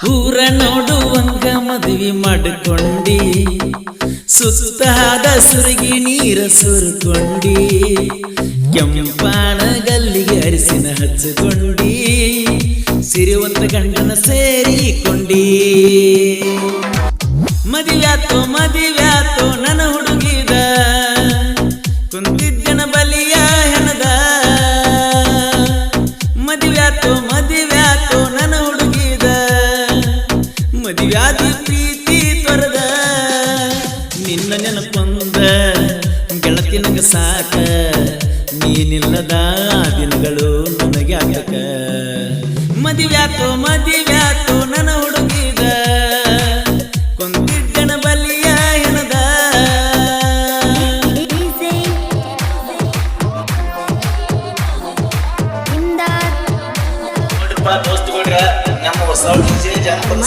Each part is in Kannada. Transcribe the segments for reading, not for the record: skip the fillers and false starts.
ಊರ ನೋಡುವಂಗ ಮದುವೆ ಮಾಡಿಕೊಂಡಿ, ಸುತ್ತಾದ ಸುರುಗಿ ನೀರ ಸುರುಕೊಂಡಿ, ಕೆಂಪಾನ ಗಲ್ಲಿಗೆ ಅರಿಸಿನ ಹಚ್ಚಿಕೊಂಡಿ, ಸಿರಿವಂತ ಗಂಡನ ಸೇರಿಕೊಂಡಿ. ಮದುವ್ಯಾತೋ ಮದುವ್ಯಾತೋ ನನ್ನ ಹುಡುಗಿದ, ಕುಂತಿದ್ದನ ಬಲಿಯ ಹೆಣದ. ಮದುವ್ಯಾತೋ ಮದುವ್ಯಾತೋ ನನ್ನ ಹುಡುಗಿದ, ಮದುವ್ಯಾದಿ ಪ್ರೀತಿ ತೊರೆದ. ನಿನ್ನ ನೆನಪೊಂದ ಗೆಳತಿ ನಂಗ ಸಾಕ, ನೀನಿಲ್ಲದ ದಿನಗಳು ನನಗೆ ಆಗಕ. ಮದುವ್ಯಾತೋ ಮದುವ್ಯಾತೋ ನನ್ನ ಹುಡುಗಿದ, ಕುಂತಿದ್ದನ ಬಲಿಯ ಹೆಣದ. ದೋಸ್ತುಗಳ್ರ, ನಮ್ಮ ಹೊಸ ಜಾನಪದ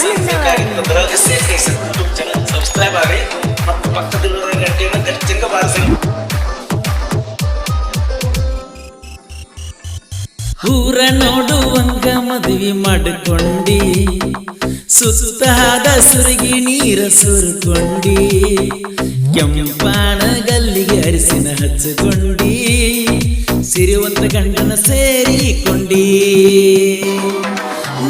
ಸಬ್ಸ್ಕ್ರೈಬ್ ಆಗಿ ಮತ್ತು ಪಕ್ಕದಲ್ಲಿರುವ ಗಂಟೆಯನ್ನು ಖಚಿತ ಬಾರಿಸಿ. ಊರ ನೋಡುವಂಗ ಮದುವೆ ಮಾಡಿಕೊಂಡಿ, ಸುತ್ತಾದ ಸುರುಗಿ ನೀರ ಸುರುಕೊಂಡಿ, ಕೆಂಪಾನ ಗಲ್ಲಿಗೆ ಅರಿಸಿನ ಹಚ್ಚಿಕೊಂಡಿ, ಸಿರಿವಂತ ಗಂಡನ ಸೇರಿಕೊಂಡಿ.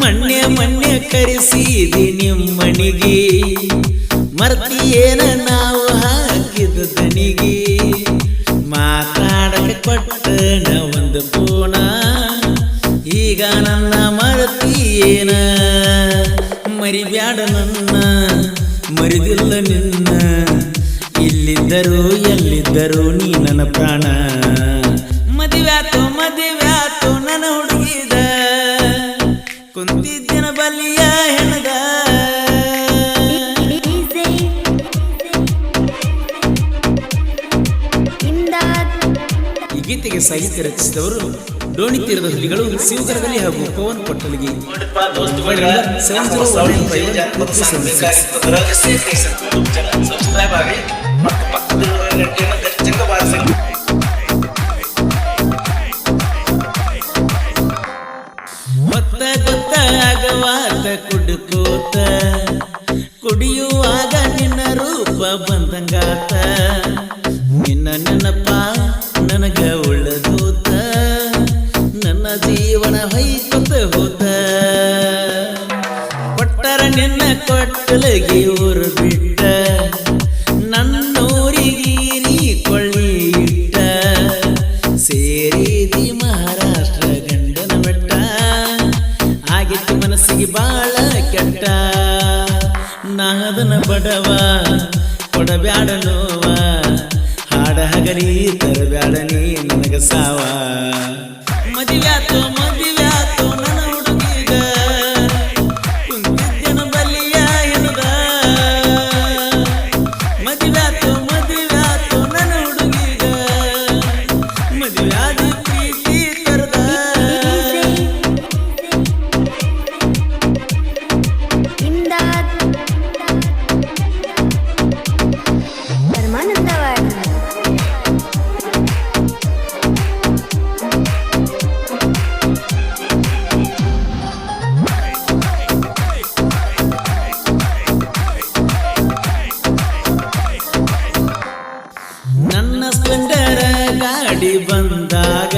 ಮಣ್ಣೆ ಮಣ್ಣೆ ಕರೆಸಿದಿ ನಿಮ್ಮನಿಗೆ, ಮರ್ತಿಯೇನ ನಾವು ಹಾಕಿದ ದನಿಗೆ. ಮಾತಾಡಕ ಕೊಟ್ಟನ ಒಂದು ಪೋಣ, ಈಗ ನನ್ನ ಮರತಿಯೇನ. ಮರಿಬ್ಯಾಡ ನನ್ನ ಮರಿದಿಲ್ಲ ನಿನ್ನ, ಇಲ್ಲಿದ್ದರು ಎಲ್ಲಿದ್ದರು ನೀ ನನ್ನ ಪ್ರಾಣ. ಮದುವ್ಯಾತೋ ಮದುವ್ಯಾತೋ ನನ್ನ ಹುಡುಗಿದ, ಕುಂತಿದ್ದನ ಬಲಿಯ ಹೆಣದ. ಈ ಗೀತೆಗೆ ಸಾಹಿತ್ಯ ರಚಿಸಿದವರು ಡೋಣಿ ತೀರದ ಹುಲಿಗಳು, ಶಿವಗರಗಲಿ ಹಾಗೂ ಪವನ್ ಪಟ್ಟಲಿಗೆ. ಸಬ್ಸ್ಕ್ರೈಬ್ ಆಗಿ ಮತ್ತು ಪಕ್ಕದಲ್ಲಿರುವ ಗಂಟೆಯನ್ನು ಖಚಿತ ಬಾರಿಸಿ. ಮತ್ತ ಗೊತ್ತಾಗವಾತ ಕುಡುಕೋತ, ಕುಡಿಯುವಾಗ ನಿನ್ನ ರೂಪ ಬಂದಂಗಾತ. ನಿನ್ನ ನೆನಪ ನನಗ ಉಳ್ಳದೋತ, ನನ್ನ ಜೀವನ ಹೊಯ್ಕೊತ ಹೋತ. ಕೊಟ್ಟರ ನಿನ್ನ ಕೊಟ್ಟಲಗಿ ಊರು ಬಿಟ್ಟ, ನನ್ನೂರಿಗೆ ನೀ ಕೊಳ್ಳಿ ಇಟ್ಟ. ಸೇರಿದಿ ಮಹಾರಾಷ್ಟ್ರ ಗಂಡನ ಬೆಟ್ಟ, ಆಗಿತ್ತು ಮನಸ್ಸಿಗೆ ಬಾಳ ಕೆಟ್ಟ. ನಾದನ ಬಡವ ಕೊಡಬ್ಯಾಡ ನೋವ, ಹಾಡ ಹಗಲಿ ತರಬ್ಯಾಡ ನೀ ನನಗ ಸಾವ. ಮದುವ್ಯಾತೋ ಮದುವ್ಯಾತೋ ನನ್ನ ಹುಡುಗಿದ, ಕುಂತಿದ್ದನ ಬಲಿಯ ಹೆಣದ. ಮದುವ್ಯಾತೋ ಮದುವ್ಯಾತೋ ನನ್ನ ಹುಡುಗಿದ, ಮದುವ್ಯಾದಿ ಪ್ರೀತಿ ತೊರೆದ. ನನ್ನ ಸ್ಪ್ಲೆಂಡರ ಗಾಡಿ ಬಂದಾಗ,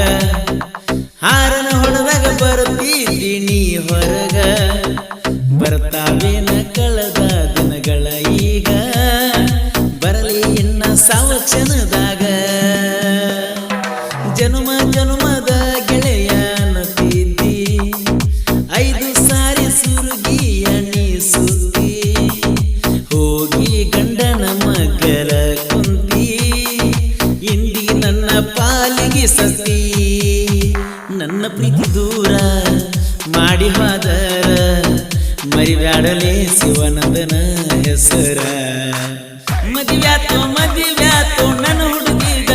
ಹಾರನ ಹೊಡೆದಾಗ ಬರ್ತಿದ್ದಿ ನೀ ಹೊರಗ. ಬರ್ತಾವೇನ ಕಳೆದ ದಿನಗಳ ಈಗ, ಬರಲಿ ಇನ್ನ ಸಾವಕ್ಷಣದಾಗ. ಜನುಮ ಜನುಮದ ಗೆಳೆಯನತಿದ್ದಿ, 5 ಸಾರಿ ಸುರುಗಿಯ ನೀ ಸುದ್ದಿ. ಹೋಗಿ ಗಂಡನ ಮಗಲ ಕುಂತಿ, ಇಂದಿ ನನ್ನ ಪಾಲಿಗೆ ಸತಿ. ನನ್ನ ಪ್ರೀತಿ ದೂರ ಮಾಡಿ ಹೋದರ, ಮರಿಬ್ಯಾಡಲೇ ಶಿವಾನಂದನ ಹೆಸರ. ಮದುವ್ಯಾತೋ ಮದುವ್ಯಾತೋ ನನ್ನ ಹುಡುಗಿದ,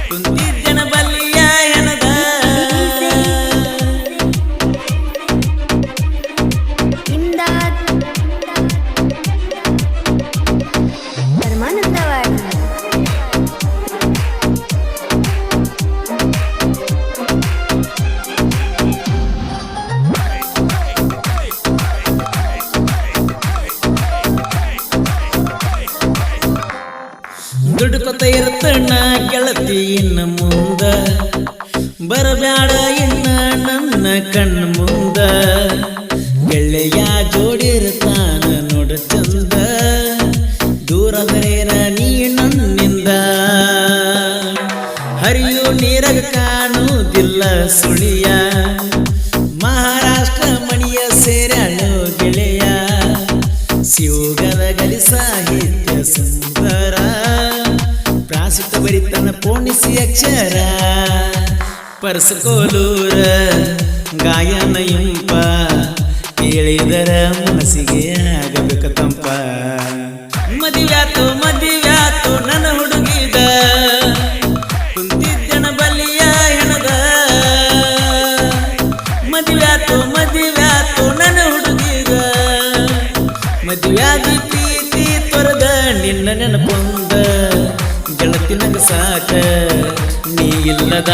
ಕುಂತಿದ್ದನ ಬಲಿಯ ಹೆಣದ. ನೋಡ್ಕೊತ ಇರ್ತಣ್ಣ ಗೆಳತಿ ಇನ್ನ ಮುಂದ ಬರಬ್ಯಾಡ ಇನ್ನ ನನ್ನ ಕಣ್ಣು ಮುಂದ ಗೆಳೆಯ ಜೋಡಿರ್ತಾನ ನೋಡ ಚಂದ ದೂರದರೇನ ನೀ ನನ್ನಿಂದ ಹರಿಯು ನೀರಗ ಕಾಣುವುದಿಲ್ಲ ಸುಳಿಯ ಮಹಾರಾಷ್ಟ್ರ ಮಣಿಯ ಸೇರ್ಯಾಳು ಗೆಳೆಯ ಶಿವಗದ ಗಲಿ ಸಾಹಿತ್ಯ ಸುಂದರ ಪ್ರಾಸಿತ ಬರಿತನ ಪೋಣಿಸಿ ಅಕ್ಷರ ಪರಸಕೋಲೂರ ಗಾಯನ ಇಂಪ ಕೇಳಿದರ ಮನಸ್ಸಿಗೆ ಆಗಬೇಕ ತಂಪ ಮದಿವ್ಯಾತು ನನ್ನ ಹುಡುಗಿದ ಕುಂತಿದ್ದನ ಬಲಿಯ ಹೆಣದ ಮದಿವ್ಯಾತು ನನ್ನ ಹುಡುಗಿದ ಮದುವ್ಯಾದಿ ಪ್ರೀತಿ ತೊರೆದ ನಿನ್ನ ನೆನಪೊಂದ ಗೆಳತಿ ನಂಗ ಸಾಕ ನೀ ಇಲ್ಲದ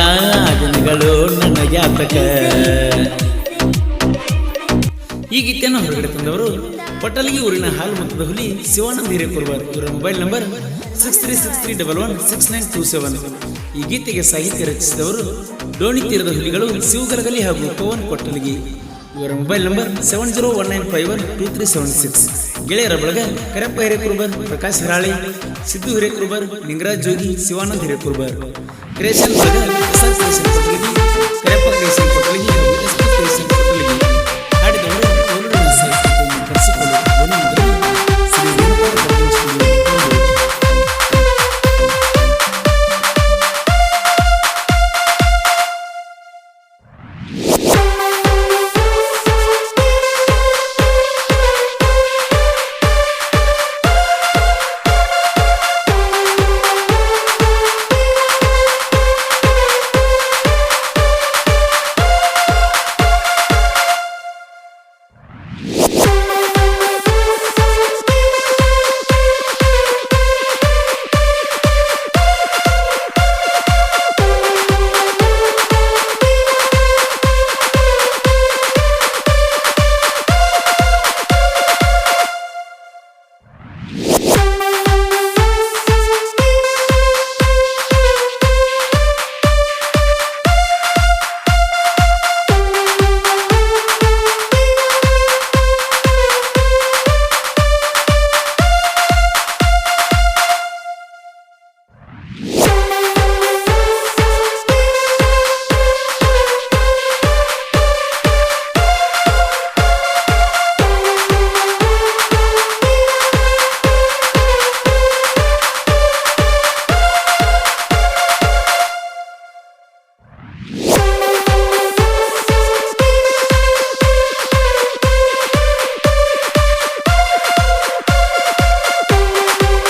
ದಿನಗಳು ನನ್ನ ಜಾತಕ. ಈ ಗೀತೆಯನ್ನು ಹೊರಗಡೆ ತಂದವರು ಪಟ್ಟಲಗಿ ಊರಿನ ಹಾಲು ಮತದ ಹುಲಿ ಶಿವಾನಂದ ಹಿರೇಕುರ್ಬಾರ್. ಇವರ ಮೊಬೈಲ್ ನಂಬರ್ 6363116927. ಈ ಗೀತೆಗೆ ಸಾಹಿತ್ಯ ರಚಿಸಿದವರು ಡೋಣಿ ತೀರದ ಹುಲಿಗಳು ಶಿವಗಲಗಲಿ ಹಾಗೂ ಪವನ್ ಕೊಟ್ಟಲಗಿ. ಇವರ ಮೊಬೈಲ್ ನಂಬರ್ 7019512376. ಗೆಳೆಯರ ಬಳಗ ಕರೆಪ್ಪ ಹಿರೇಕುರ್ಬಾರ್, ಪ್ರಕಾಶ್ ಹರಾಳಿ, ಸಿದ್ದು ಹಿರೇಕುರ್ಬಾರ್, ನಿಂಗರಾಜ್ ಜೋಗಿ, ಶಿವಾನಂದ ಹಿರೇಕುರ್ಬಾರ್. ಕ್ರಿಯೇಷನ್ ಬಳಗ ಕರೆಪ್ಪ ಕ್ರಿಯೇಷನ್ ಕೊಟ್ಟಲಗಿ ಹಾಗೂ ಎಸ್ ಪಿ ಕ್ರಿಯೇಷನ್ ಕೊಟ್ಟಲಗಿ.